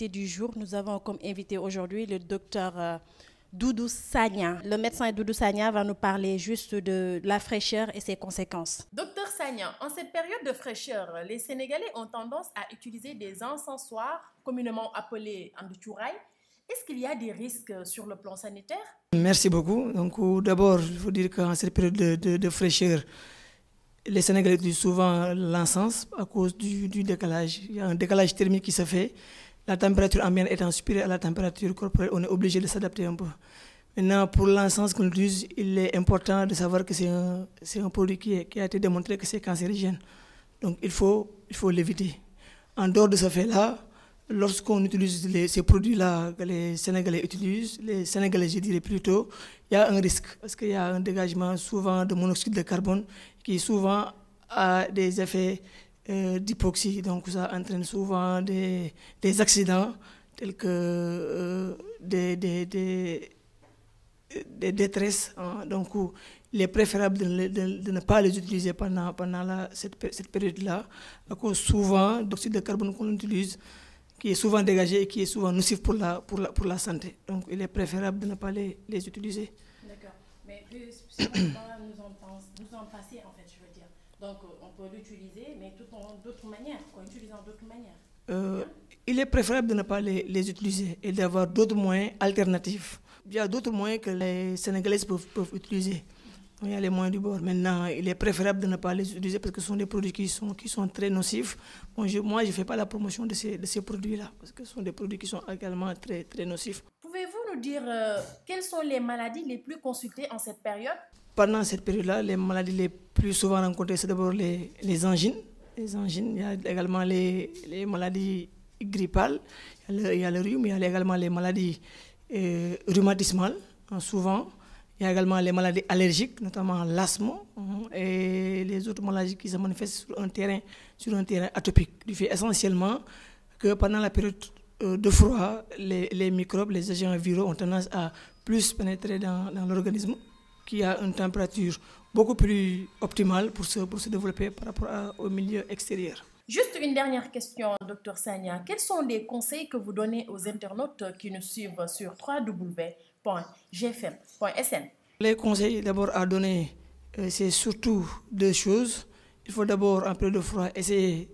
invité du jour. Nous avons comme invité aujourd'hui le docteur Doudou Sagna. Le médecin Doudou Sagna va nous parler juste de la fraîcheur et ses conséquences. Docteur Sagna, en cette période de fraîcheur, les Sénégalais ont tendance à utiliser des encensoirs, communément appelés andouchouraï. Est-ce qu'il y a des risques sur le plan sanitaire? Merci beaucoup. Donc, d'abord, il faut dire qu'en cette période de fraîcheur, les Sénégalais utilisent souvent l'encens à cause du décalage. Il y a un décalage thermique qui se fait. La température ambiante étant supérieure à la température corporelle, on est obligé de s'adapter un peu. Maintenant, pour l'encens qu'on utilise, il est important de savoir que c'est un produit qui a été démontré que c'est cancérigène. Donc, il faut l'éviter. En dehors de ce fait-là, lorsqu'on utilise ces produits-là que les Sénégalais utilisent, les Sénégalais, je dirais plutôt, il y a un risque parce qu'il y a un dégagement souvent de monoxyde de carbone qui souvent a des effets d'hypoxie. Donc ça entraîne souvent des accidents tels que des détresses. Hein. Donc il est préférable de ne pas les utiliser pendant cette période-là à cause souvent d'oxyde de carbone qu'on utilise qui est souvent dégagé et qui est souvent nocif pour la santé. Donc il est préférable de ne pas les utiliser. D'accord. Mais si on peut nous en passer, en fait, je veux dire. Donc on peut l'utiliser, mais d'autres manières, en utilisant d'autres manières. Il est préférable de ne pas les utiliser et d'avoir d'autres moyens alternatifs. Il y a d'autres moyens que les Sénégalais peuvent utiliser. Il y a les moyens du bord. Maintenant, il est préférable de ne pas les utiliser parce que ce sont des produits qui sont très nocifs. Moi, je ne fais pas la promotion de ces produits-là parce que ce sont des produits qui sont également très, très nocifs. Pouvez-vous nous dire quelles sont les maladies les plus consultées en cette période? Pendant cette période-là, les maladies les plus souvent rencontrées, c'est d'abord les angines. Les angines, il y a également les maladies grippales, il y a le rhume, il y a également les maladies rhumatismales, hein, souvent. Il y a également les maladies allergiques, notamment l'asthme et les autres maladies qui se manifestent sur un terrain atopique. Du fait essentiellement que pendant la période de froid, les microbes, les agents viraux ont tendance à plus pénétrer dans l'organisme qui a une température beaucoup plus optimale pour se développer par rapport au milieu extérieur. Juste une dernière question, Dr Sagna. Quels sont les conseils que vous donnez aux internautes qui nous suivent sur www.gfm.sn? Les conseils d'abord à donner, c'est surtout deux choses. Il faut d'abord, en période de froid, essayer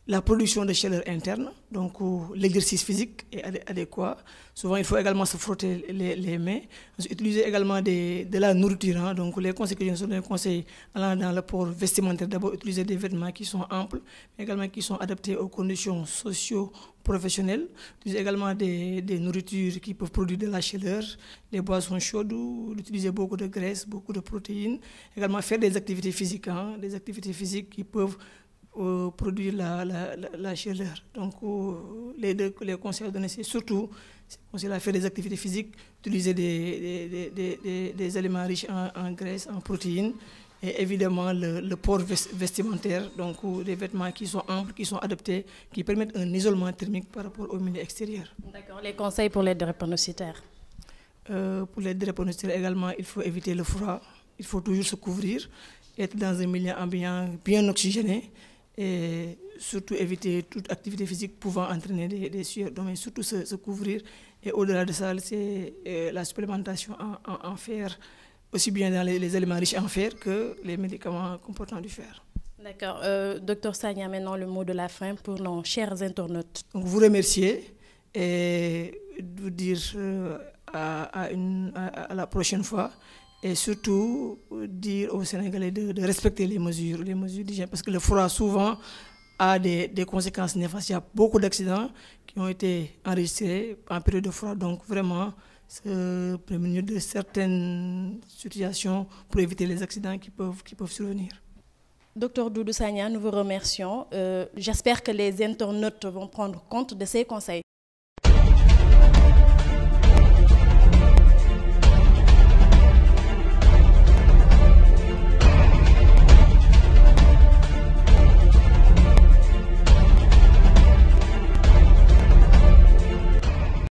la production de chaleur interne, donc l'exercice physique est adéquat. Souvent, il faut également se frotter les mains. Utiliser également de la nourriture. Hein. Donc, les conseils que je donne, des conseils allant dans le port vestimentaire. D'abord, utiliser des vêtements qui sont amples, mais également qui sont adaptés aux conditions socio-professionnelles. Utiliser également des nourritures qui peuvent produire de la chaleur, des boissons chaudes, utiliser beaucoup de graisse, beaucoup de protéines. Également, faire des activités physiques, hein, des activités physiques qui peuvent produire la chaleur. Donc, les conseils à donner, c'est surtout à faire des activités physiques, utiliser des aliments riches en graisse, en protéines, et évidemment le port vestimentaire, donc des vêtements qui sont amples, qui sont adaptés, qui permettent un isolement thermique par rapport au milieu extérieur. D'accord. Les conseils pour les drépanocytaires? Pour les drépanocytaires également, il faut éviter le froid, il faut toujours se couvrir, être dans un milieu ambiant bien oxygéné, et surtout éviter toute activité physique pouvant entraîner des sueurs. Donc, surtout se couvrir. Et au-delà de ça, c'est la supplémentation en fer, aussi bien dans les aliments riches en fer que les médicaments comportant du fer. D'accord. Docteur Sagna, maintenant le mot de la fin pour nos chers internautes. Donc, vous remercier et vous dire à la prochaine fois. Et surtout dire aux Sénégalais de respecter les mesures d'hygiène parce que le froid souvent a des conséquences néfastes. Il y a beaucoup d'accidents qui ont été enregistrés en période de froid. Donc vraiment, se prémunir de certaines situations pour éviter les accidents qui peuvent survenir. Docteur Doudou Sagna, nous vous remercions. J'espère que les internautes vont prendre compte de ces conseils.